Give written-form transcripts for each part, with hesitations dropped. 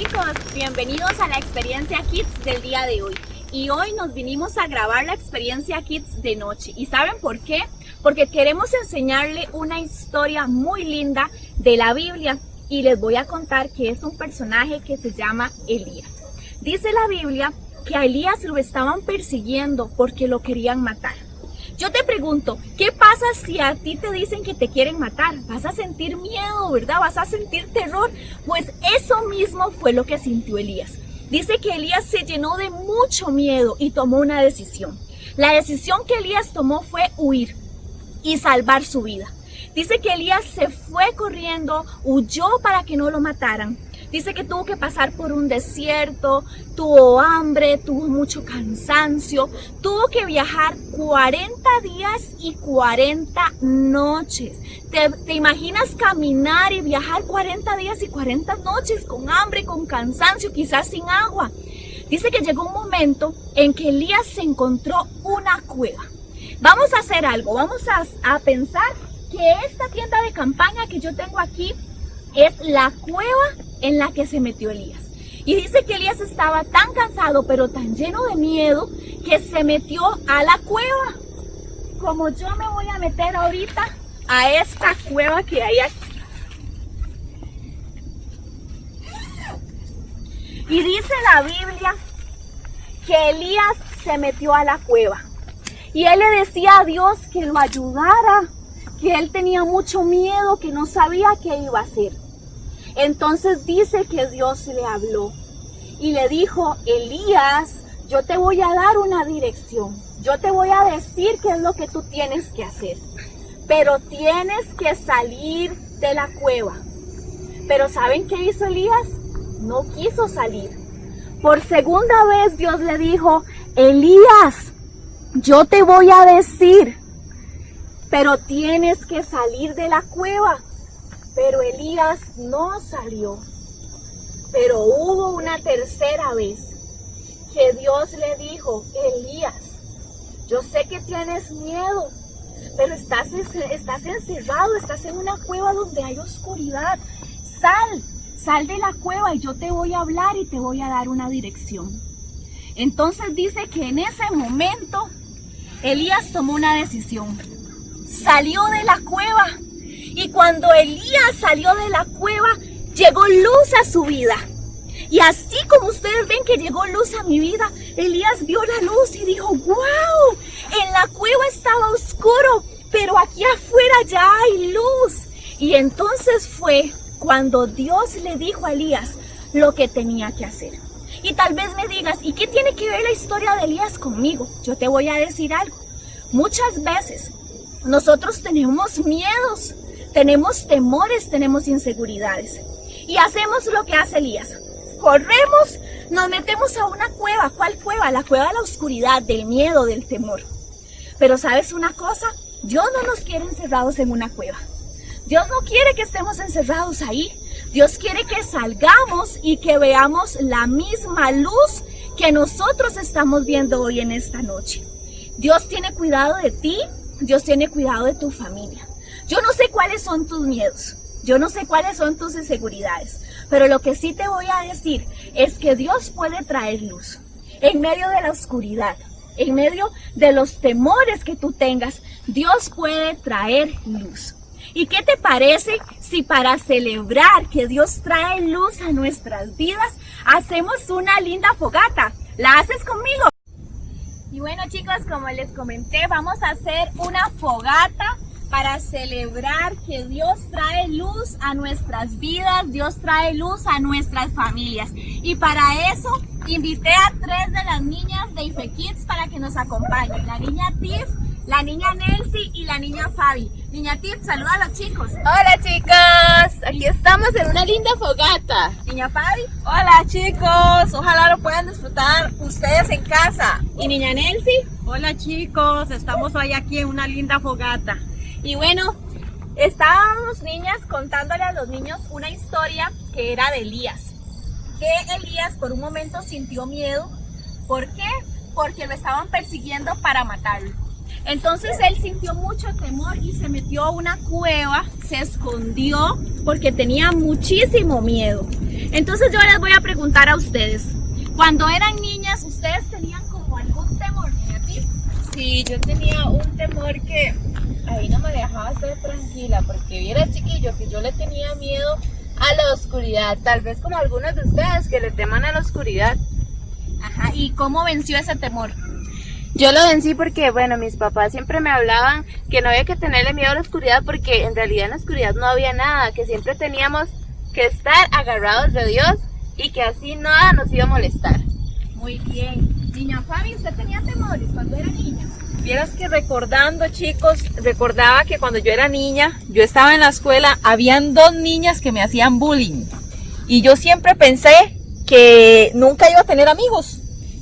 chicos, bienvenidos a la experiencia Kids del día de hoy. Y hoy nos vinimos a grabar la experiencia Kids de noche. ¿Y saben por qué? Porque queremos enseñarle una historia muy linda de la Biblia. Y les voy a contar que es un personaje que se llama Elías. Dice la Biblia que a Elías lo estaban persiguiendo porque lo querían matar. Yo te pregunto, ¿qué pasa si a ti te dicen que te quieren matar? Vas a sentir miedo, ¿verdad? Vas a sentir terror. Pues eso mismo fue lo que sintió Elías. Dice que Elías se llenó de mucho miedo y tomó una decisión. La decisión que Elías tomó fue huir y salvar su vida. Dice que Elías se fue corriendo, huyó para que no lo mataran. Dice que tuvo que pasar por un desierto, tuvo hambre, tuvo mucho cansancio, tuvo que viajar 40 días y 40 noches. ¿Te imaginas caminar y viajar 40 días y 40 noches con hambre, con cansancio, quizás sin agua? Dice que llegó un momento en que Elías se encontró una cueva. Vamos a hacer algo, vamos a pensar que esta tienda de campaña que yo tengo aquí es la cueva en la que se metió Elías. Y dice que Elías estaba tan cansado, pero tan lleno de miedo, que se metió a la cueva. Como yo me voy a meter ahorita a esta cueva que hay aquí. Y dice la Biblia que Elías se metió a la cueva. Y él le decía a Dios que lo ayudara, que él tenía mucho miedo, que no sabía qué iba a hacer. Entonces dice que Dios le habló y le dijo: Elías, yo te voy a dar una dirección. Yo te voy a decir qué es lo que tú tienes que hacer. Pero tienes que salir de la cueva. Pero ¿saben qué hizo Elías? No quiso salir. Por segunda vez Dios le dijo: Elías, yo te voy a decir, pero tienes que salir de la cueva. Pero Elías no salió. Pero hubo una tercera vez que Dios le dijo: Elías, yo sé que tienes miedo, pero estás encerrado, estás en una cueva donde hay oscuridad. Sal de la cueva y yo te voy a hablar y te voy a dar una dirección. Entonces dice que en ese momento Elías tomó una decisión. Salió de la cueva. Y cuando Elías salió de la cueva, llegó luz a su vida. Y así como ustedes ven que llegó luz a mi vida, Elías vio la luz y dijo: ¡wow! En la cueva estaba oscuro, pero aquí afuera ya hay luz. Y entonces fue cuando Dios le dijo a Elías lo que tenía que hacer. Y tal vez me digas: ¿y qué tiene que ver la historia de Elías conmigo? Yo te voy a decir algo. Muchas veces nosotros tenemos miedos, tenemos temores, tenemos inseguridades. Y hacemos lo que hace Elías. Corremos, nos metemos a una cueva. ¿Cuál cueva? La cueva de la oscuridad, del miedo, del temor. Pero ¿sabes una cosa? Dios no nos quiere encerrados en una cueva. Dios no quiere que estemos encerrados ahí. Dios quiere que salgamos y que veamos la misma luz que nosotros estamos viendo hoy en esta noche. Dios tiene cuidado de ti, Dios tiene cuidado de tu familia. Yo no sé cuáles son tus miedos, yo no sé cuáles son tus inseguridades, pero lo que sí te voy a decir es que Dios puede traer luz en medio de la oscuridad, en medio de los temores que tú tengas. Dios puede traer luz. ¿Y qué te parece si para celebrar que Dios trae luz a nuestras vidas, hacemos una linda fogata? ¿La haces conmigo? Y bueno, chicos, como les comenté, vamos a hacer una fogata para celebrar que Dios trae luz a nuestras vidas, Dios trae luz a nuestras familias. Y para eso invité a 3 de las niñas de IFE Kids para que nos acompañen. La niña Tiff, la niña Nelcy y la niña Fabi. Niña Tiff, saluda a los chicos. Hola chicos, aquí estamos en una linda fogata. Niña Fabi. Hola chicos, ojalá lo puedan disfrutar ustedes en casa. Y niña Nelcy. Hola chicos, estamos hoy aquí en una linda fogata. Y bueno, estábamos niñas contándole a los niños una historia que era de Elías. Que Elías por un momento sintió miedo. ¿Por qué? Porque lo estaban persiguiendo para matarlo. Entonces él sintió mucho temor y se metió a una cueva, se escondió porque tenía muchísimo miedo. Entonces yo les voy a preguntar a ustedes, cuando eran niñas, ¿ustedes tenían como algún temor, niña? ¿Sí? Sí, yo tenía un temor que ahí no me dejaba estar tranquila, porque era chiquillo que yo le tenía miedo a la oscuridad, tal vez como algunos de ustedes que le teman a la oscuridad. Ajá, ¿y cómo venció ese temor? Yo lo vencí porque, bueno, mis papás siempre me hablaban que no había que tenerle miedo a la oscuridad porque en realidad en la oscuridad no había nada, que siempre teníamos que estar agarrados de Dios y que así nada nos iba a molestar. Muy bien. Niña Fabi, ¿usted tenía temores cuando era niña? Vieras que recordando, chicos, recordaba que cuando yo era niña, yo estaba en la escuela, habían 2 niñas que me hacían bullying. Y yo siempre pensé que nunca iba a tener amigos,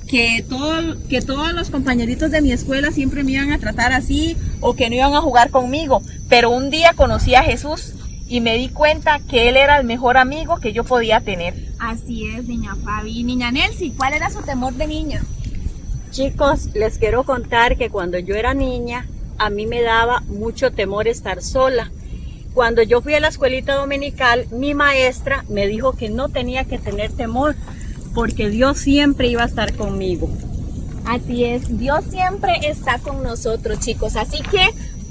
que todos los compañeritos de mi escuela siempre me iban a tratar así o que no iban a jugar conmigo. Pero un día conocí a Jesús y me di cuenta que Él era el mejor amigo que yo podía tener. Así es, niña Fabi. Niña Nelcy, ¿cuál era su temor de niña? Chicos, les quiero contar que cuando yo era niña, a mí me daba mucho temor estar sola. Cuando yo fui a la escuelita dominical, mi maestra me dijo que no tenía que tener temor, porque Dios siempre iba a estar conmigo. Así es, Dios siempre está con nosotros, chicos. Así que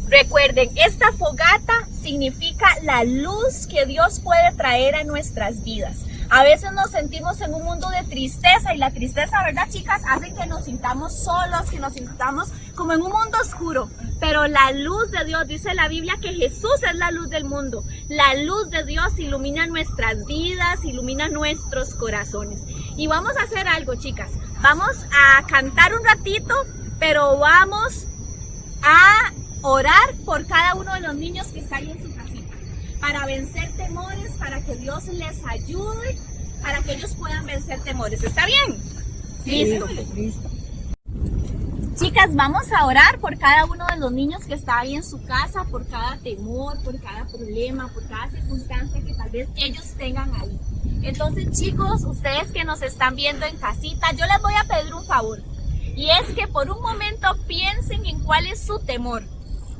recuerden, esta fogata significa la luz que Dios puede traer a nuestras vidas. A veces nos sentimos en un mundo de tristeza y la tristeza, ¿verdad, chicas? Hace que nos sintamos solos, que nos sintamos como en un mundo oscuro. Pero la luz de Dios, dice la Biblia que Jesús es la luz del mundo. La luz de Dios ilumina nuestras vidas, ilumina nuestros corazones. Y vamos a hacer algo, chicas. Vamos a cantar un ratito, pero vamos a orar por cada uno de los niños que está ahí en su casita, para vencer temores, para que Dios les ayude, para que ellos puedan vencer temores. ¿Está bien? Listo. Listo. Chicas, vamos a orar por cada uno de los niños que está ahí en su casa, por cada temor, por cada problema, por cada circunstancia que tal vez ellos tengan ahí. Entonces, chicos, ustedes que nos están viendo en casita, yo les voy a pedir un favor. Y es que por un momento piensen en cuál es su temor.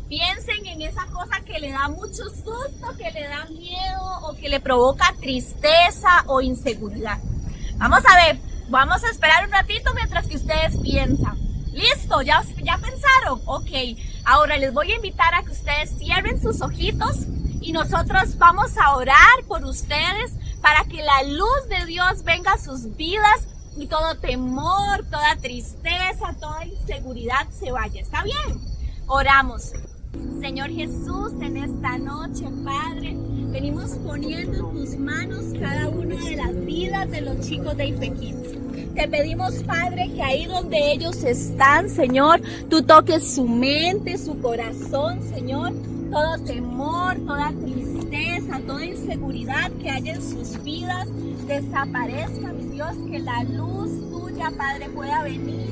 Piensen en esa cosa que le da mucho susto, que le da miedo o que le provoca tristeza o inseguridad. Vamos a ver, vamos a esperar un ratito mientras que ustedes piensan. ¿Listo? ¿Ya pensaron? Ok, ahora les voy a invitar a que ustedes cierren sus ojitos y nosotros vamos a orar por ustedes para que la luz de Dios venga a sus vidas y todo temor, toda tristeza, toda inseguridad se vaya. ¿Está bien? Oramos. Señor Jesús, en esta noche, Padre, venimos poniendo en tus manos cada una de las vidas de los chicos de Ife Kids. Te pedimos, Padre, que ahí donde ellos están, Señor, tú toques su mente, su corazón, Señor. Todo temor, toda tristeza, toda inseguridad que haya en sus vidas desaparezca, mi Dios, que la luz tuya, Padre, pueda venir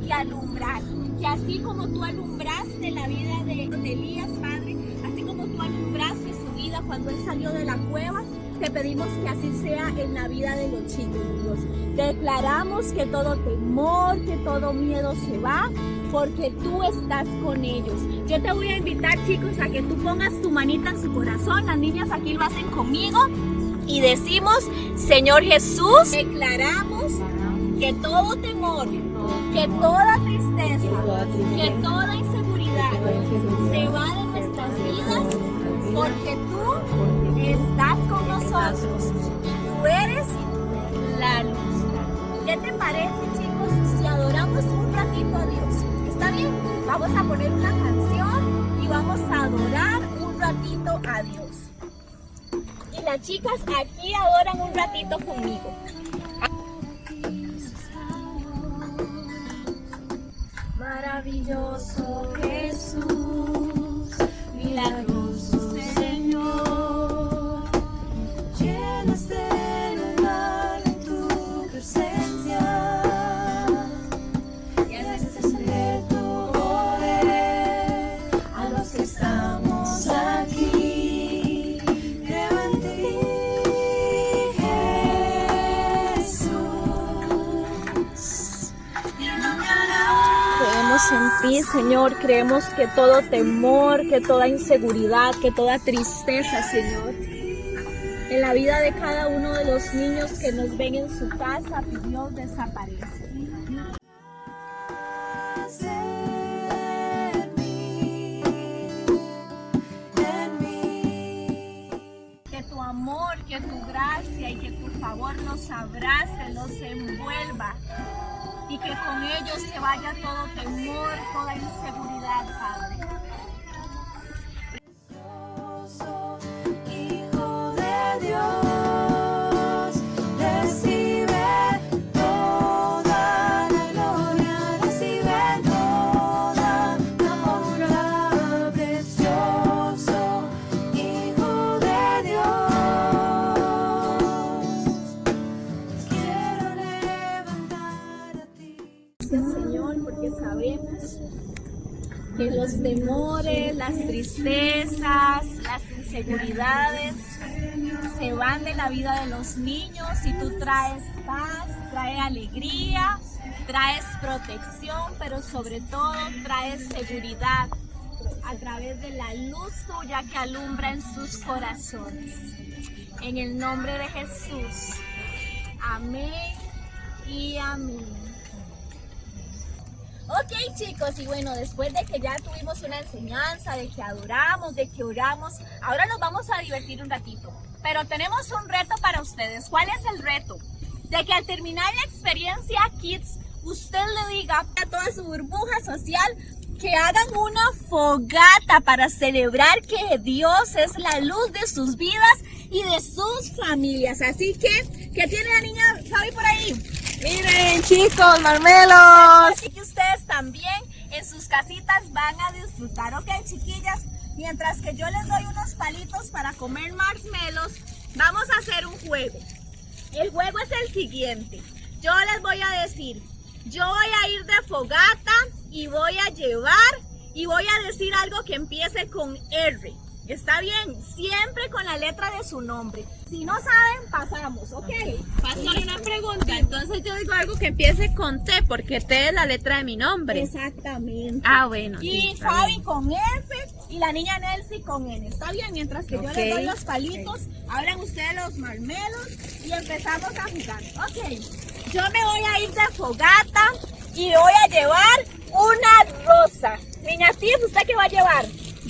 y alumbrar. Que así como tú alumbraste la vida de Elías, Padre, así como tú alumbraste su vida cuando él salió de la cueva, te pedimos que así sea en la vida de los chicos, Dios. Declaramos que todo temor, que todo miedo se va, porque tú estás con ellos. Yo te voy a invitar, chicos, a que tú pongas tu manita en su corazón. Las niñas aquí lo hacen conmigo. Y decimos, Señor Jesús, declaramos que todo temor, que toda tristeza, que toda inseguridad se va de nuestras vidas, porque tú estás con nosotros. Tú eres la luz. ¿Qué te parece, chicos, si adoramos un ratito a Dios? ¿Está bien? Vamos a poner una canción y vamos a adorar un ratito a Dios. Y las chicas aquí adoran un ratito conmigo. Maravilloso Jesús, milagroso Señor, llenas de lugar en tu presencia, y haces de tu poder a los que estamos aquí. Creo en ti, Jesús, y no me harás. Creemos en ti, Señor, creemos que todo temor, que toda inseguridad, que toda tristeza, Señor, en la vida de cada uno de los niños que nos ven en su casa y Dios desaparece. Que tu amor, que tu gracia y que tu favor los abrace, los envuelva y que con ellos se vaya todo temor, toda inseguridad, Padre. Hijo de Dios, recibe toda la gloria, recibe toda la honra, precioso Hijo de Dios. Quiero levantar a ti. Gracias, Señor, porque sabemos que los temores, las tristezas, las inseguridades se van de la vida de los niños y tú traes paz, traes alegría, traes protección, pero sobre todo traes seguridad a través de la luz tuya que alumbra en sus corazones. En el nombre de Jesús. Amén y amén. Ok, chicos, y bueno, después de que ya tuvimos una enseñanza, de que adoramos, de que oramos, ahora nos vamos a divertir un ratito. Pero tenemos un reto para ustedes. ¿Cuál es el reto? De que al terminar la experiencia Kids, usted le diga a toda su burbuja social que hagan una fogata para celebrar que Dios es la luz de sus vidas y de sus familias. Así que, ¿qué tiene la niña Fabi por ahí? Miren, chicos, marmelos. Así que ustedes también en sus casitas van a disfrutar, ¿ok, chiquillas? Mientras que yo les doy unos palitos para comer marshmallows, vamos a hacer un juego. El juego es el siguiente. Yo les voy a decir, yo voy a ir de fogata y voy a llevar y voy a decir algo que empiece con R. ¿Está bien? Siempre con la letra de su nombre. Si no saben, pasamos, ¿ok? Pastor, una pregunta. Entonces yo digo algo que empiece con T, porque T es la letra de mi nombre. Exactamente. Ah, bueno. Y sí, está Fabi bien. con F y la niña Nelsie con N. ¿Está bien? Mientras que yo Ok. les doy los palitos, abran ustedes los marmelos y empezamos a jugar. Ok, yo me voy a ir de fogata y voy a llevar una rosa. Niña Tiff, ¿usted qué va a llevar?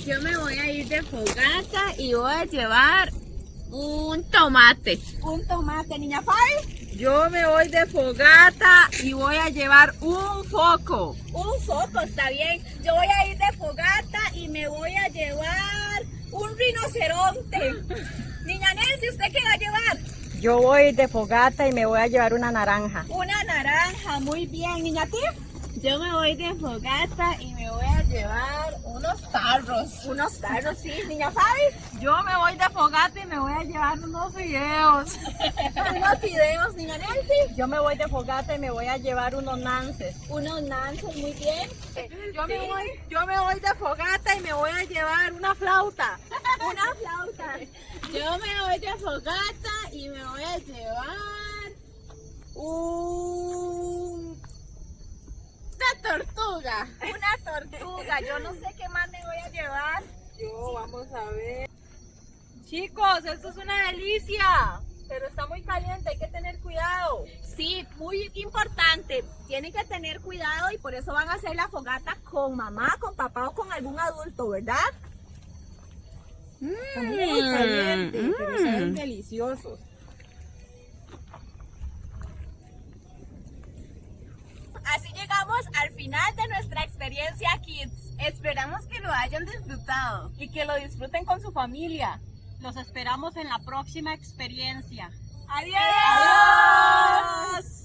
Yo me voy a ir de fogata y voy a llevar un tomate. Un tomate. Niña Fabi, Yo me voy de fogata y voy a llevar un foco. un foco, está bien. Yo voy a ir de fogata y me voy a llevar un rinoceronte. Niña Nelsie, ¿usted qué va a llevar? Yo voy de fogata y me voy a llevar una naranja. Una naranja, muy bien. Niña Tiff, Yo me voy de fogata y me voy a llevar unos tarros. unos tarros, sí. Niña Fabi, Yo me voy de fogata y me voy a llevar unos fideos. unos fideos. Niña Nelsie, Yo me voy de fogata y me voy a llevar unos nances. unos nances, muy bien. Yo me voy de fogata y me voy a llevar una flauta. Una flauta. Yo me voy de fogata y me voy a llevar una tortuga. Una tortuga. Yo no sé qué más me voy a llevar. Vamos a ver. Chicos, esto es una delicia. Pero está muy caliente, hay que tener cuidado. Sí, muy importante. Tienen que tener cuidado y por eso van a hacer la fogata con mamá, con papá o con algún adulto, ¿verdad? Está muy caliente, pero saben deliciosos. Así llegamos al final de nuestra experiencia Kids. Esperamos que lo hayan disfrutado. Y que lo disfruten con su familia. Los esperamos en la próxima experiencia. ¡Adiós! ¡Adiós!